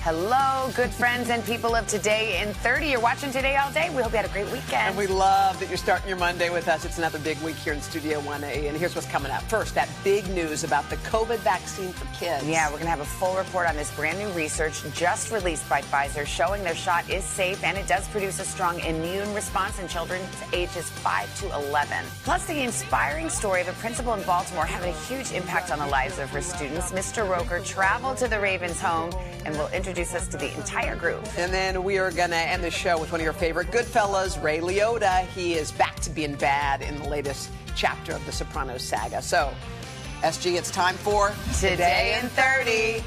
Hello, good friends and people of Today in 30. You're watching Today all day. We hope you had a great weekend. And we love that you're starting your Monday with us. It's another big week here in Studio 1A. And here's what's coming up. First, that big news about the COVID vaccine for kids. Yeah, we're going to have a full report on this brand new research just released by Pfizer showing their shot is safe and it does produce a strong immune response in children ages 5 to 11. Plus, the inspiring story of a principal in Baltimore having a huge impact on the lives of her students. Mr. Roker traveled to the Ravens' home and will introduce us to the entire group. And then we are going to end the show with one of your favorite Goodfellas, Ray Liotta. He is back to being bad in the latest chapter of the Sopranos saga. So, SG, it's time for Today in 30.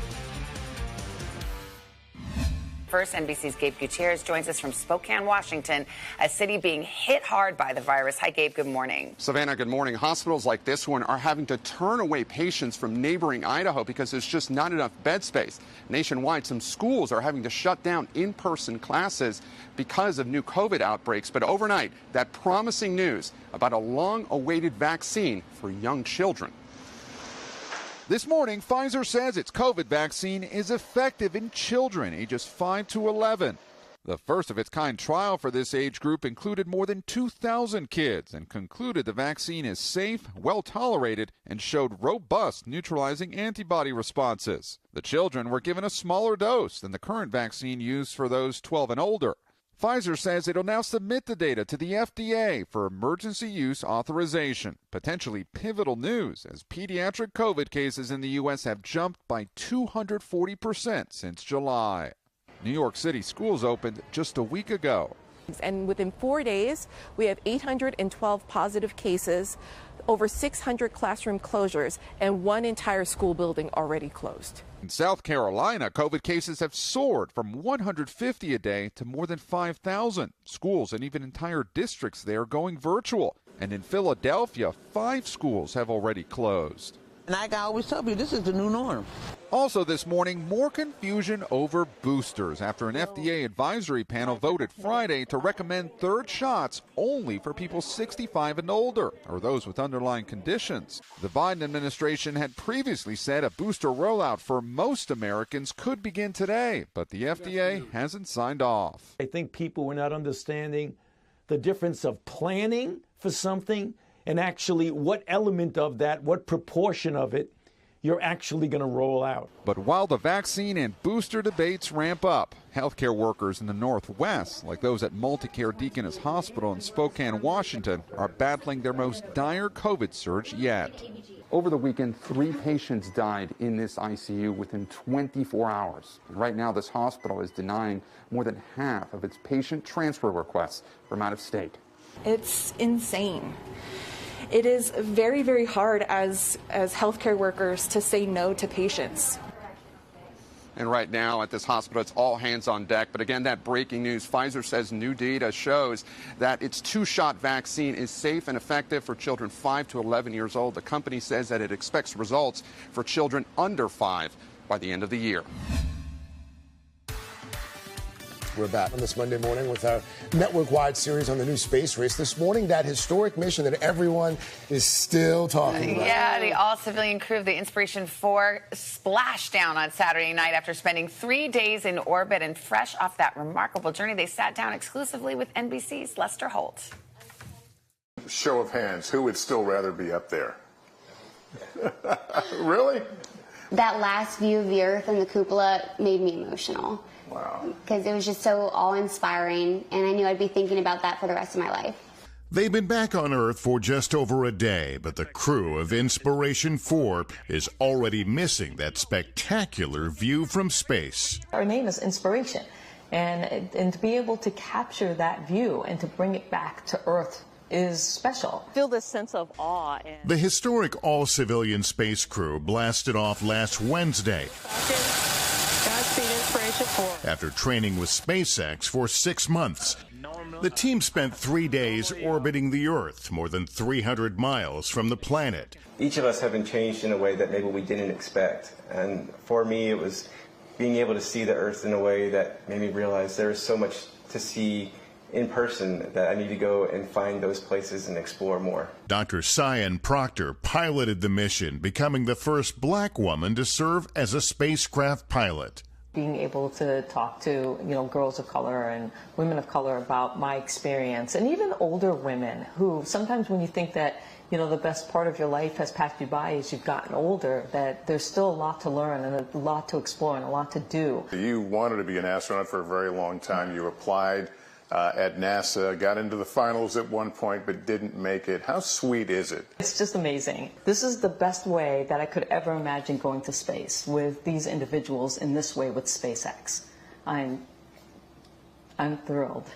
First, NBC's Gabe Gutierrez joins us from Spokane, Washington, a city being hit hard by the virus. Hi, Gabe. Good morning. Savannah, good morning. Hospitals like this one are having to turn away patients from neighboring Idaho because there's just not enough bed space. Nationwide, some schools are having to shut down in-person classes because of new COVID outbreaks. But overnight, that promising news about a long-awaited vaccine for young children. This morning, Pfizer says its COVID vaccine is effective in children ages 5 to 11. The first of its kind trial for this age group included more than 2,000 kids and concluded the vaccine is safe, well tolerated, and showed robust neutralizing antibody responses. The children were given a smaller dose than the current vaccine used for those 12 and older. Pfizer says it'll now submit the data to the FDA for emergency use authorization. Potentially pivotal news as pediatric COVID cases in the U.S. have jumped by 240% since July. New York City schools opened just a week ago. And within 4 days, we have 812 positive cases, over 600 classroom closures, and one entire school building already closed. In South Carolina, COVID cases have soared from 150 a day to more than 5,000. Schools and even entire districts there going virtual. And in Philadelphia, 5 schools have already closed. And I always tell you, this is the new norm. Also this morning, more confusion over boosters after an FDA advisory panel voted Friday to recommend third shots only for people 65 and older or those with underlying conditions. The Biden administration had previously said a booster rollout for most Americans could begin today, but the FDA hasn't signed off. I think people were not understanding the difference of planning for something and actually what element of that, what proportion of it you're actually going to roll out. But while the vaccine and booster debates ramp up, healthcare workers in the Northwest, like those at Multicare Deaconess Hospital in Spokane, Washington, are battling their most dire COVID surge yet. Over the weekend, 3 patients died in this ICU within 24 hours. And right now, this hospital is denying more than half of its patient transfer requests from out of state. It's insane. It is very, very hard as healthcare workers to say no to patients. And right now at this hospital, it's all hands on deck. But again, that breaking news, Pfizer says new data shows that its 2-shot vaccine is safe and effective for children 5 to 11 years old. The company says that it expects results for children under 5 by the end of the year. We're back on this Monday morning with our network-wide series on the new space race. This morning, that historic mission that everyone is still talking about. Yeah, the all-civilian crew of the Inspiration 4 splashed down on Saturday night after spending 3 days in orbit. And fresh off that remarkable journey, they sat down exclusively with NBC's Lester Holt. Show of hands, who would still rather be up there? Really? That last view of the Earth and the cupola made me emotional. Wow. Because it was just so awe-inspiring, and I knew I'd be thinking about that for the rest of my life. They've been back on Earth for just over a day, but the crew of Inspiration 4 is already missing that spectacular view from space. Our name is Inspiration, and to be able to capture that view and to bring it back to Earth is special. Feel this sense of awe. The historic all-civilian space crew blasted off last Wednesday. After training with SpaceX for 6 months, the team spent 3 days orbiting the Earth, more than 300 miles from the planet. Each of us have been changed in a way that maybe we didn't expect. And for me, it was being able to see the Earth in a way that made me realize there is so much to see in person that I need to go and find those places and explore more. Dr. Cyan Proctor piloted the mission, becoming the first black woman to serve as a spacecraft pilot. Being able to talk to, girls of color and women of color about my experience, and even older women who sometimes when you think that, the best part of your life has passed you by as you've gotten older, that there's still a lot to learn and a lot to explore and a lot to do. You wanted to be an astronaut for a very long time. You applied at NASA, got into the finals at one point, but didn't make it. How sweet is it? It's just amazing. This is the best way that I could ever imagine going to space, with these individuals in this way with SpaceX. I'm thrilled.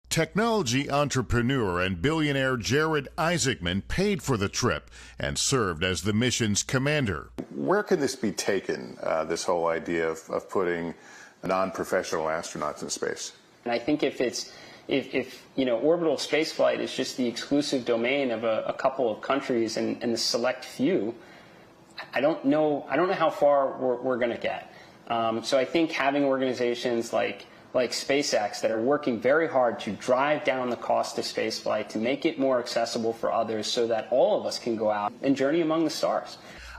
Technology entrepreneur and billionaire Jared Isaacman paid for the trip and served as the mission's commander. Where can this be taken, this whole idea of putting non-professional astronauts in space? And I think if orbital spaceflight is just the exclusive domain of a couple of countries and the select few, I don't know how far we're going to get. So I think having organizations like SpaceX that are working very hard to drive down the cost of spaceflight, to make it more accessible for others so that all of us can go out and journey among the stars.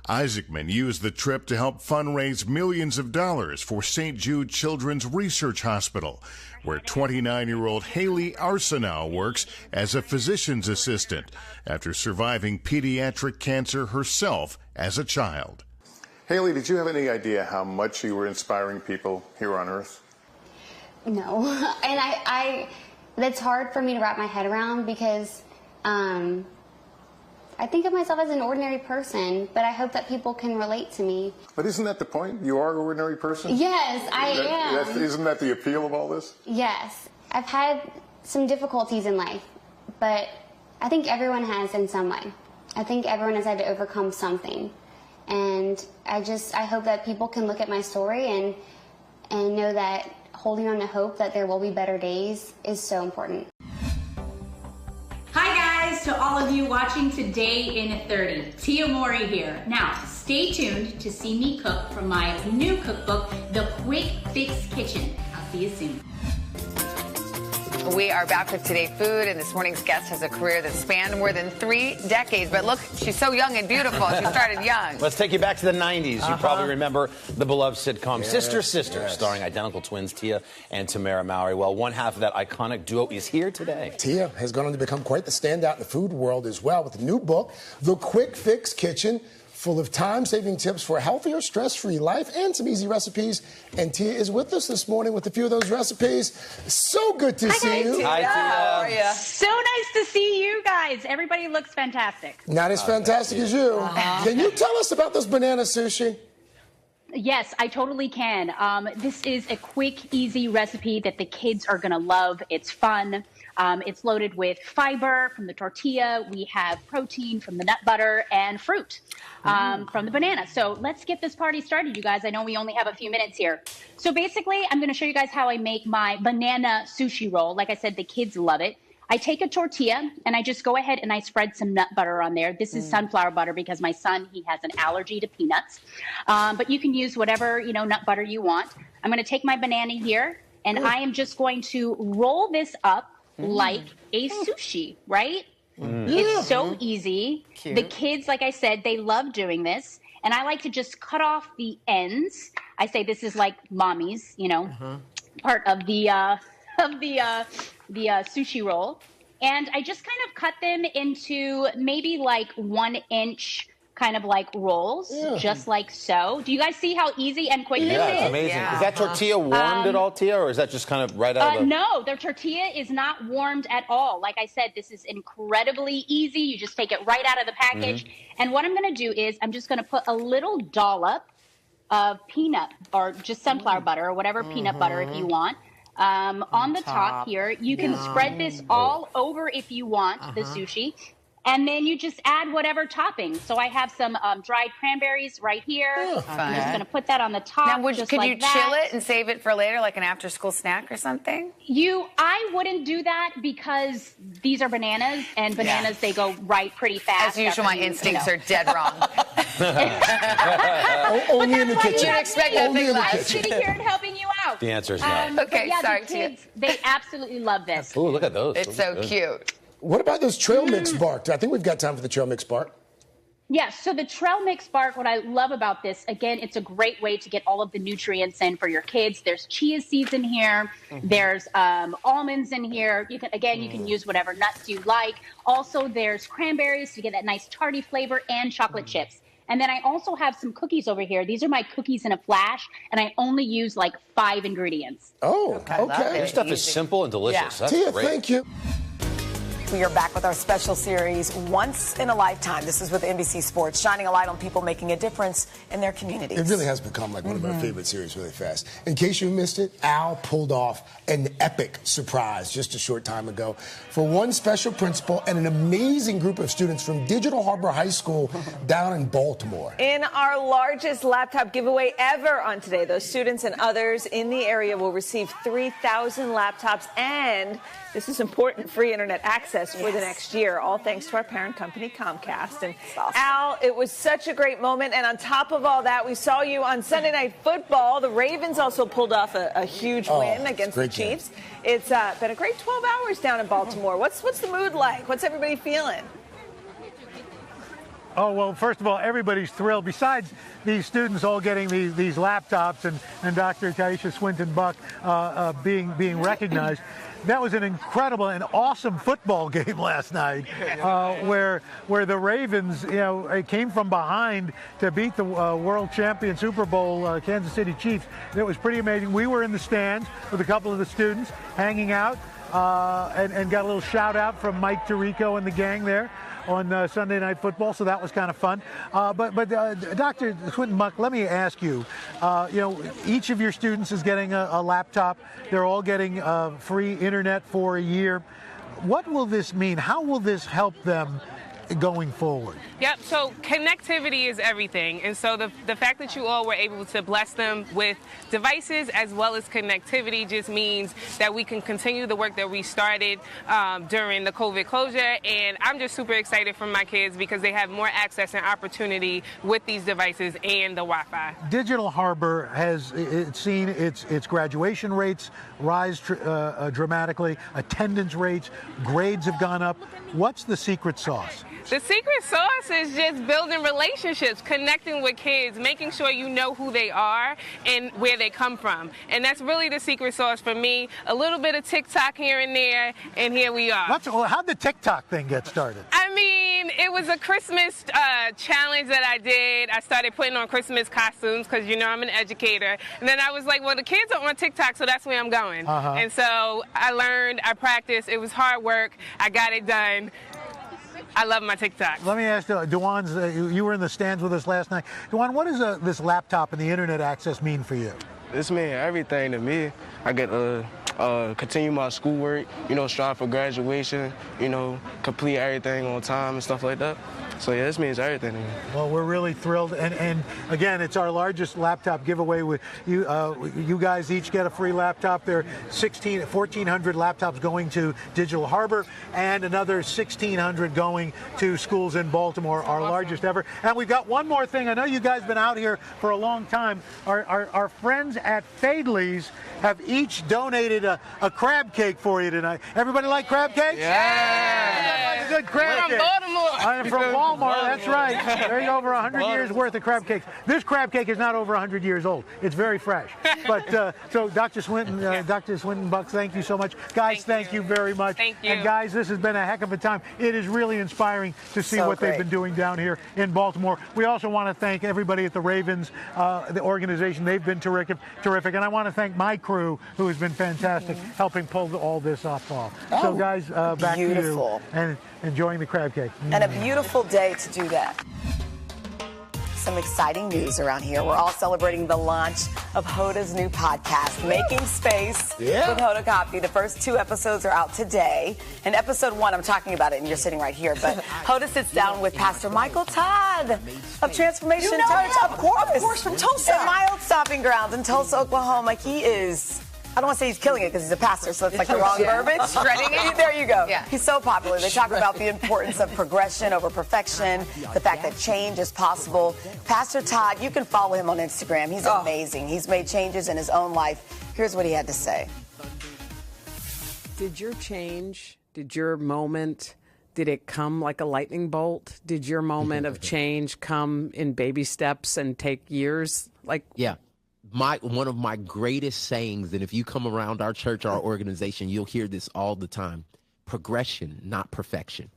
Isaacman used the trip to help fundraise millions of dollars for St. Jude Children's Research Hospital, where 29-year-old Haley Arsenault works as a physician's assistant after surviving pediatric cancer herself as a child. Haley, did you have any idea how much you were inspiring people here on Earth? No, and that's hard for me to wrap my head around because I think of myself as an ordinary person, but I hope that people can relate to me. But isn't that the point? You are an ordinary person? Yes, I am. Isn't that the appeal of all this? Yes. I've had some difficulties in life, but I think everyone has in some way. I think everyone has had to overcome something. And I hope that people can look at my story and know that holding on to hope that there will be better days is so important. Hi guys, to all of you watching Today in 30, Tia Mori here. Now, stay tuned to see me cook from my new cookbook, The Quick Fix Kitchen. I'll see you soon. We are back with Today Food, and this morning's guest has a career that spanned more than 3 decades. But look, she's so young and beautiful. She started young. Let's take you back to the 90s. You probably remember the beloved sitcom Sister, starring identical twins Tia and Tamara Mowry. Well, one half of that iconic duo is here today. Tia has gone on to become quite the standout in the food world as well with a new book, The Quick Fix Kitchen, full of time-saving tips for a healthier, stress-free life and some easy recipes. And Tia is with us this morning with a few of those recipes. So good to see you. Hi, Tia. How are you? So nice to see you guys. Everybody looks fantastic. Not as fantastic as you. Can you tell us about this banana sushi? Yes, I totally can. This is a quick, easy recipe that the kids are going to love. It's fun. It's loaded with fiber from the tortilla. We have protein from the nut butter and fruit from the banana. So let's get this party started, you guys. I know we only have a few minutes here. So basically, I'm going to show you guys how I make my banana sushi roll. Like I said, the kids love it. I take a tortilla and I just go ahead and I spread some nut butter on there. This is sunflower butter because my son, he has an allergy to peanuts. But you can use whatever, nut butter you want. I'm going to take my banana here and I am just going to roll this up like a sushi, right? It's so easy. Cute. The kids, like I said, they love doing this. And I like to just cut off the ends. I say this is like mommy's, part of the sushi roll. And I just kind of cut them into maybe like 1 inch kind of like rolls, just like so. Do you guys see how easy and quick this is? Yeah, it's amazing. Is that tortilla warmed at all, Tia, or is that just kind of right out of the... No, their tortilla is not warmed at all. Like I said, this is incredibly easy. You just take it right out of the package. And what I'm going to do is I'm just going to put a little dollop of peanut or just sunflower butter or whatever peanut butter if you want. On the top here, you can spread this all over if you want the sushi. And then you just add whatever topping. So I have some dried cranberries right here. I'm just going to put that on the top. Now, could you chill it and save it for later, like an after-school snack or something? I wouldn't do that because these are bananas, and bananas, they go right pretty fast. As usual, my instincts are dead wrong. Only in the kitchen. You'd expect nothing less. I'm sitting here and helping you out. The answer is no. Okay, sorry, the kids, they absolutely love this. Ooh, look at those. It's so cute. What about those trail mix, Bart? I think we've got time for the trail mix, Bart. Yes, so the trail mix bark, what I love about this, again, it's a great way to get all of the nutrients in for your kids. There's chia seeds in here. There's almonds in here. You can use whatever nuts you like. Also, there's cranberries to get that nice tarty flavor, and chocolate chips. And then I also have some cookies over here. These are my cookies in a flash, and I only use like 5 ingredients. Oh, okay. Your stuff is simple and delicious. Yeah. That's Tia, great. thank you. We are back with our special series, Once in a Lifetime. This is with NBC Sports, shining a light on people making a difference in their communities. It really has become like one of our favorite series really fast. In case you missed it, Al pulled off an epic surprise just a short time ago for one special principal and an amazing group of students from Digital Harbor High School down in Baltimore. In our largest laptop giveaway ever on today, those students and others in the area will receive 3,000 laptops and, this is important, free internet access for the next year, all thanks to our parent company, Comcast. And Al, it was such a great moment. And on top of all that, we saw you on Sunday Night Football. The Ravens also pulled off a huge win against the Chiefs. It's been a great 12 hours down in Baltimore. What's the mood like? What's everybody feeling? Oh, well, first of all, everybody's thrilled. Besides these students all getting these laptops and Dr. Taisha Swinton-Buck being recognized, that was an incredible and awesome football game last night, where the Ravens, came from behind to beat the world champion Super Bowl Kansas City Chiefs. It was pretty amazing. We were in the stands with a couple of the students hanging out and got a little shout out from Mike Tirico and the gang there on Sunday Night Football, so that was kind of fun. But Dr. Swinton-Buck, let me ask you, each of your students is getting a laptop. They're all getting free internet for a year. What will this mean? How will this help them going forward? Yep, so connectivity is everything. And so the fact that you all were able to bless them with devices as well as connectivity just means that we can continue the work that we started during the COVID closure. And I'm just super excited for my kids because they have more access and opportunity with these devices and the Wi-Fi. Digital Harbor has seen its graduation rates rise dramatically, attendance rates, grades have gone up. What's the secret sauce? The secret sauce is just building relationships, connecting with kids, making sure you know who they are and where they come from. And that's really the secret sauce for me. A little bit of TikTok here and there, and here we are. How'd the TikTok thing get started? I mean, it was a Christmas challenge that I did. I started putting on Christmas costumes because, I'm an educator. And then I was like, well, the kids are on TikTok, so that's where I'm going. And so I learned, I practiced. It was hard work. I got it done. I love my TikTok. Let me ask you, Dewan's, you were in the stands with us last night. Dewan, what does this laptop and the internet access mean for you? This means everything to me. I get to continue my schoolwork, strive for graduation, complete everything on time and stuff like that. So, yeah, this means everything to me. Well, we're really thrilled. And again, it's our largest laptop giveaway. You guys each get a free laptop. There are 1,400 laptops going to Digital Harbor and another 1,600 going to schools in Baltimore, our largest ever. And we've got one more thing. I know you guys have been out here for a long time. Our friends at Fadley's have each donated a crab cake for you tonight. Everybody like crab cakes? Yeah. Like a good crab cake. From Baltimore. I'm from Walmart, that's right. There's over 100 years worth of crab cakes. This crab cake is not over 100 years old. It's very fresh. But so Dr. Swinton, Dr. Swinton-Buck, thank you so much. Guys, thank you very much. Thank you. And guys, this has been a heck of a time. It is really inspiring to see what they've been doing down here in Baltimore. We also want to thank everybody at the Ravens, the organization. They've been terrific. And I want to thank my crew, who has been fantastic, helping pull all this off. So guys, back to you. And enjoying the crab cake. And a beautiful day to do that. Some exciting news around here. We're all celebrating the launch of Hoda's new podcast, Making Space with Hoda Kotb. The first 2 episodes are out today. And episode 1, I'm talking about it, and you're sitting right here. But Hoda sits down with Pastor Michael Todd of Transformation Church. Of course, from Tulsa. At my old stopping grounds in Tulsa, Oklahoma. He is... I don't want to say he's killing it because he's a pastor, so it's like the wrong verbiage. Shredding it? There you go. Yeah. He's so popular. They talk about the importance of progression over perfection, the fact that change is possible. Pastor Todd, you can follow him on Instagram. He's amazing. He's made changes in his own life. Here's what he had to say. Did your change, did your moment did it come like a lightning bolt? Did your moment of change come in baby steps and take years? Yeah. One of my greatest sayings, and if you come around our church, our organization, you'll hear this all the time: progression, not perfection.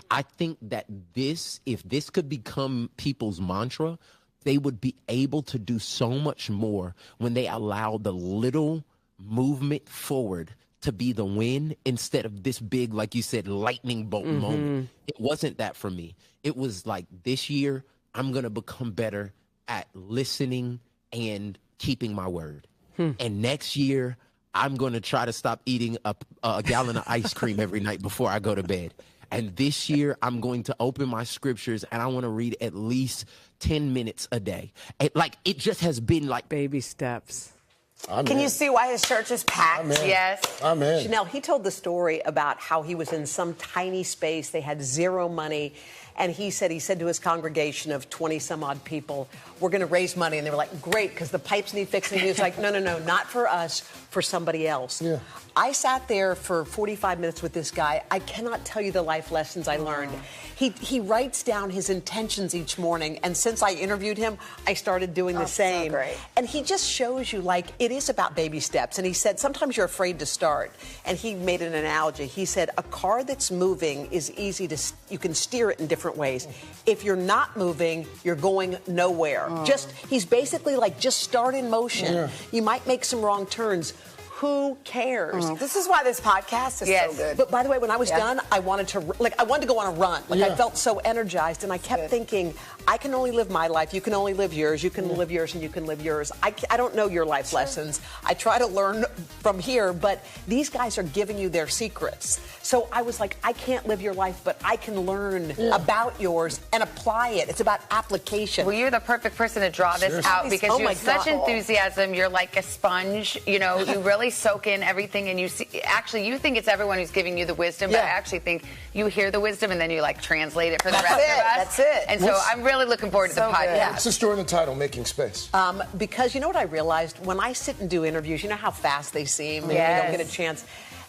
I think that if this could become people's mantra, they would be able to do so much more when they allow the little movement forward to be the win instead of this big, like you said, lightning bolt moment. It wasn't that for me. It was like, this year, I'm going to become better at listening and keeping my word. And next year, I'm going to try to stop eating a gallon of ice cream every night before I go to bed. And this year, I'm going to open my scriptures and I want to read at least 10 minutes a day. It just has been like baby steps. Can you see why his church is packed? Yes. Amen. Chanel, he told the story about how he was in some tiny space. They had zero money. And he said to his congregation of 20 some odd people, we're going to raise money. And they were like, great, because the pipes need fixing. He was like, no, not for us, for somebody else. Yeah. I sat there for 45 minutes with this guy. I cannot tell you the life lessons I learned. He writes down his intentions each morning. And since I interviewed him, I started doing the same. So great. And he just shows you, it is about baby steps. And he said, sometimes you're afraid to start. And he made an analogy. He said, a car that's moving is easy you can steer it in different ways. If you're not moving, you're going nowhere. He's basically just start in motion. Yeah. You might make some wrong turns. Who cares? This is why this podcast is so good. But by the way, when I was done, I wanted to go on a run. I felt so energized, and I kept thinking, I can only live my life. You can only live yours. You can live yours, and you can live yours. I don't know your life lessons. I try to learn from here, but these guys are giving you their secrets. So I was like, I can't live your life, but I can learn about yours and apply it. It's about application. Well, you're the perfect person to draw this out because you have such enthusiasm. You're like a sponge. You really soak in everything, and you think it's everyone who's giving you the wisdom, but I actually think you hear the wisdom and then you translate it for the rest of us. That's it. And so I'm really looking forward to the podcast. What's the story in the title, Making Space? Because you know what I realized? When I sit and do interviews, you know how fast they seem and you don't get a chance.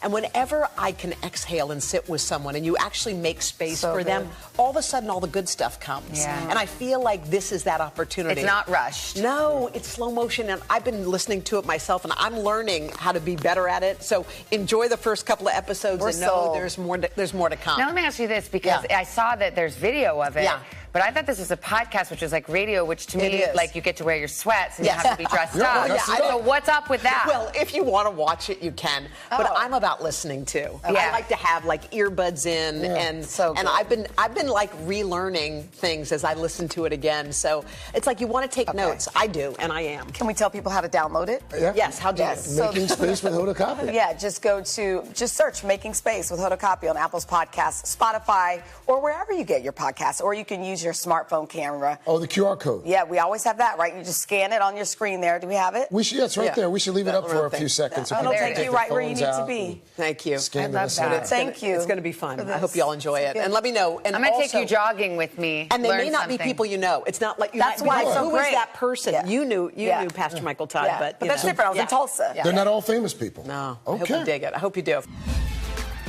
And whenever I can exhale and sit with someone and you actually make space for them, all of a sudden all the good stuff comes. Yeah. And I feel like this is that opportunity. It's not rushed. No, it's slow motion. And I've been listening to it myself and I'm learning how to be better at it. So enjoy the first couple of episodes and know there's more to come. Now let me ask you this, because I saw that there's video of it. Yeah. But I thought this was a podcast, which is like radio, which to me, you get to wear your sweats and you have to be dressed up. So what's up with that? Well, if you want to watch it, you can. But I'm about listening too. I like to have earbuds in, and I've been relearning things as I listen to it again. So it's like you want to take notes. I do, and I am. Can we tell people how to download it? Yeah. Yes. How do you? Making Space with Hoda Kotb. Yeah, just search Making Space with Hoda Kotb on Apple's Podcasts, Spotify, or wherever you get your podcasts. Or you can use your smartphone camera. Oh, the QR code. Yeah, we always have that, right? You just scan it on your screen there. Do we have it? We should. Yeah, it's right there. We should leave it up for a few seconds. So it'll take you right where you need to be. Thank you. I love that. Thank you. It's going to be fun. I hope you all enjoy it. And let me know. And I'm going to take you jogging with me. And they may not be people you know. It's not like you. That's why it's so who great. is that person? Yeah. You knew Pastor Michael Todd, but that's different. I was in Tulsa. They're not all famous people. No. I hope you dig it. I hope you do.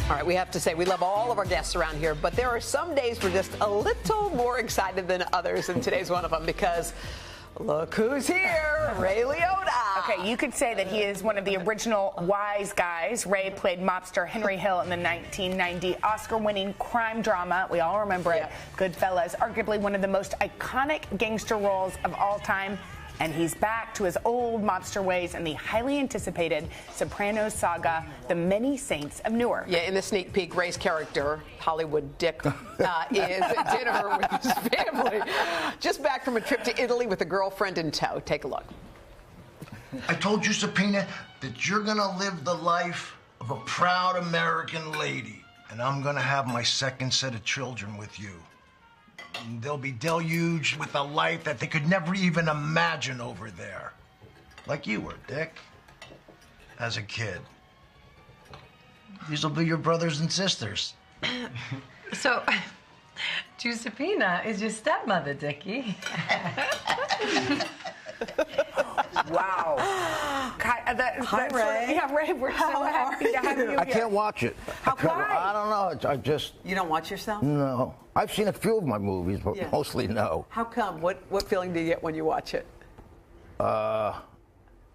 All right, we have to say we love all of our guests around here, but there are some days we're just a little more excited than others, and today's one of them because look who's here, Ray Liotta. Okay, you could say that he is one of the original wise guys. Ray played mobster Henry Hill in the 1990 Oscar-winning crime drama. We all remember it, Goodfellas, arguably one of the most iconic gangster roles of all time. And he's back to his old mobster ways in the highly anticipated Sopranos saga, The Many Saints of Newark. Yeah, in the sneak peek, Ray's character, Hollywood Dick, is at dinner with his family. Just back from a trip to Italy with a girlfriend in tow. Take a look. I told you, Subpoena, that you're going to live the life of a proud American lady. And I'm going to have my second set of children with you. They'll be deluged with a life that they could never even imagine over there. Like you were, Dick. As a kid. These will be your brothers and sisters. So, Giuseppina is your stepmother, Dickie. Wow. Hi, Ray. Yeah, Ray, we're so happy to have you here. I can't watch it. I don't know. I just. You don't watch yourself? No. I've seen a few of my movies, but mostly no. How come? What feeling do you get when you watch it? I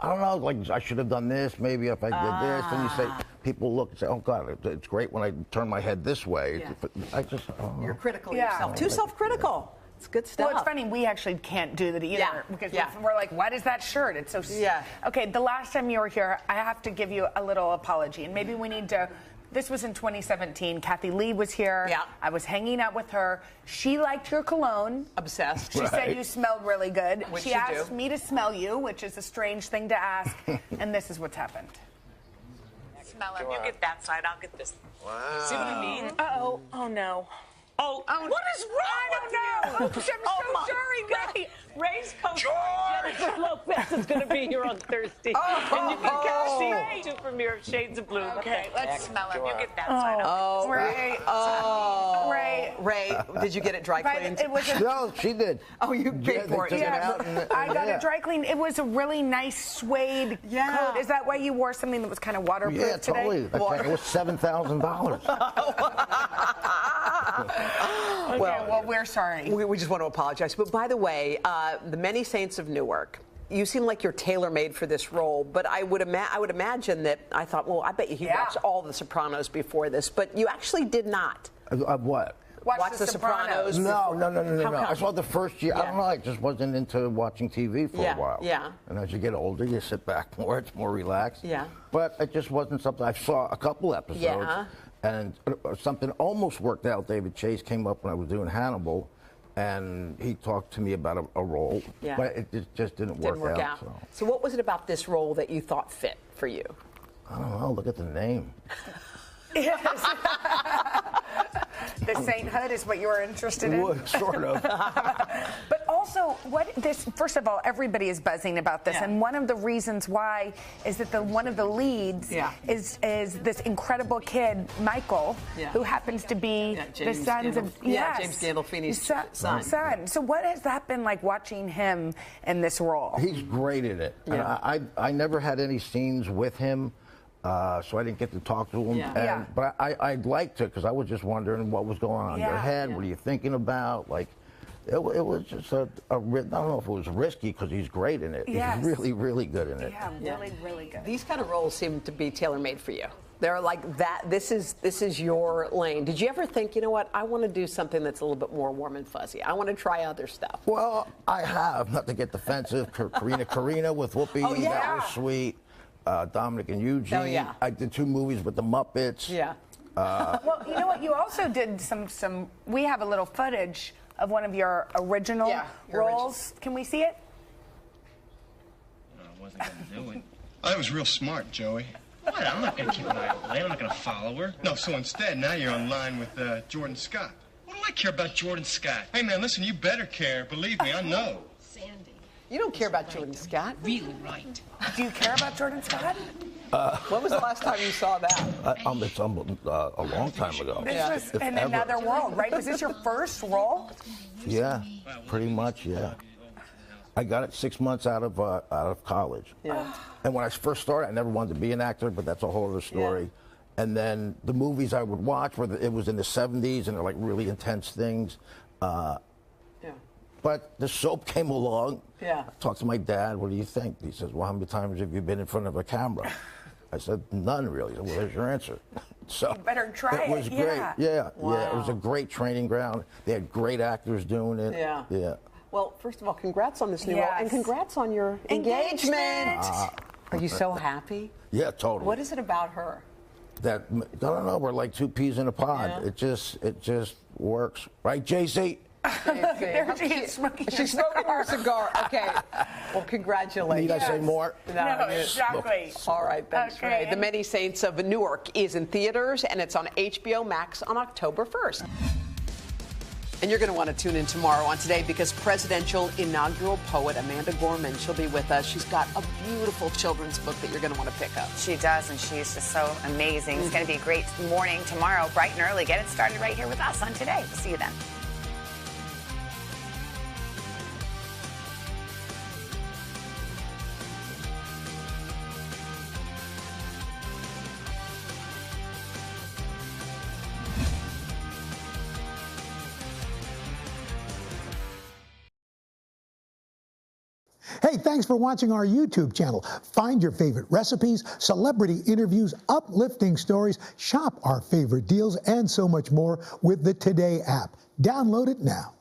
don't know. Like, I should have done this. Maybe if I did this, and you say, people look and say, "Oh God, it's great when I turn my head this way." Yeah. But I just. I don't know. You're critical of yourself. Too self-critical. It's good stuff. Well, it's funny. We actually can't do that either because we're like, "What is that shirt?" It's so. Yeah. Okay. The last time you were here, I have to give you a little apology, and maybe we need to. This was in 2017. Kathy Lee was here. Yeah. I was hanging out with her. She liked your cologne. Obsessed. She said you smelled really good. Which she you asked do. me to smell you, which is a strange thing to ask. And this is what's happened. Smell him. You get that side, I'll get this. Wow. See what I mean? Uh-oh. Oh, no. Oh, what is wrong with you? I'm so sorry, Ray. Ray's coach, Jennifer Lopez, is going to be here on Thursday. And you can catch season 2 premiere of Shades of Blue. Okay, let's smell him. You get that side. Oh, Ray. Ray, did you get it dry cleaned? It was No, she did. Oh, you paid for it. I got it dry cleaned. It was a really nice suede coat. Is that why you wore something that was kind of waterproof Yeah, today? totally. It was $7,000. Okay, well, we're sorry. We just want to apologize. But by the way, the Many Saints of Newark, you seem like you're tailor-made for this role, but I would imagine that I thought, well, I bet you watched all The Sopranos before this, but you actually did not. What? Watch The Sopranos. No. How come? I saw the first year. I don't know. I just wasn't into watching TV for a while. Yeah. And as you get older, you sit back more. It's more relaxed. Yeah. But it just wasn't something. I saw a couple episodes. Yeah. And something almost worked out. David Chase came up when I was doing Hannibal, and he talked to me about a role. Yeah. But it just didn't work out. So what was it about this role that you thought fit for you? I don't know. Look at the name. The sainthood is what you were interested in? Sort of. But also, first of all, everybody is buzzing about this. And one of the reasons why is that one of the leads is this incredible kid, Michael, who happens to be the sons of... James Gandolfini's son. So what has that been like watching him in this role? He's great in it. Yeah. And I never had any scenes with him. So I didn't get to talk to him. But I'd like to, because I was just wondering what was going on in your head. What are you thinking about? Like, it was just I don't know if it was risky, because he's great in it. Yes. He's really, really good in it. Yeah, really, really good. These kind of roles seem to be tailor-made for you. They're like that. This is your lane. Did you ever think, you know what? I want to do something that's a little bit more warm and fuzzy. I want to try other stuff. Well, I have. Not to get defensive. Karina with Whoopi. Oh, yeah. That was sweet. Dominic and Eugene. Oh, yeah. I did 2 movies with the Muppets. Yeah. Well, you know what? You also did some. We have a little footage of one of your original roles. Can we see it? I wasn't going to do it. I was real smart, Joey. What? I'm not going to keep an eye on Lane. I'm not going to follow her. No, so instead, now you're on line with Jordan Scott. What do I care about Jordan Scott? Hey, man, listen, you better care. Believe me, I know. Sandy. You don't care about Jordan Scott. Really right. Do you care about Jordan Scott? When was the last time you saw that? It's a long time ago. This was in another world, right? Was this your first role? Yeah, pretty much, yeah. I got it 6 months out of college. Yeah. And when I first started, I never wanted to be an actor, but that's a whole other story. Yeah. And then the movies I would watch, it was in the 70s, and they're like really intense things. But the soap came along. Yeah. I talked to my dad. What do you think? He says, well, how many times have you been in front of a camera? I said, none, really. He said, well, there's your answer. So you better try it. It was great. Yeah. Wow. Yeah. It was a great training ground. They had great actors doing it. Yeah. Yeah. Well, first of all, congrats on this new role, and congrats on your engagement. Are you so happy? Yeah, totally. What is it about her? That I don't know. We're like 2 peas in a pod. Yeah. It just works, right, JC? There she is smoking She's smoking her cigar. Okay. Well, congratulations. Need I say more? No, exactly. All right, thanks, Okay. Ray. The Many Saints of Newark is in theaters, and it's on HBO Max on October 1st. And you're going to want to tune in tomorrow on Today, because presidential inaugural poet Amanda Gorman, she'll be with us. She's got a beautiful children's book that you're going to want to pick up. She does, and she's just so amazing. It's going to be a great morning tomorrow, bright and early. Get it started right here with us on Today. We'll see you then. Hey, thanks for watching our YouTube channel. Find your favorite recipes, celebrity interviews, uplifting stories, shop our favorite deals, and so much more with the Today app. Download it now.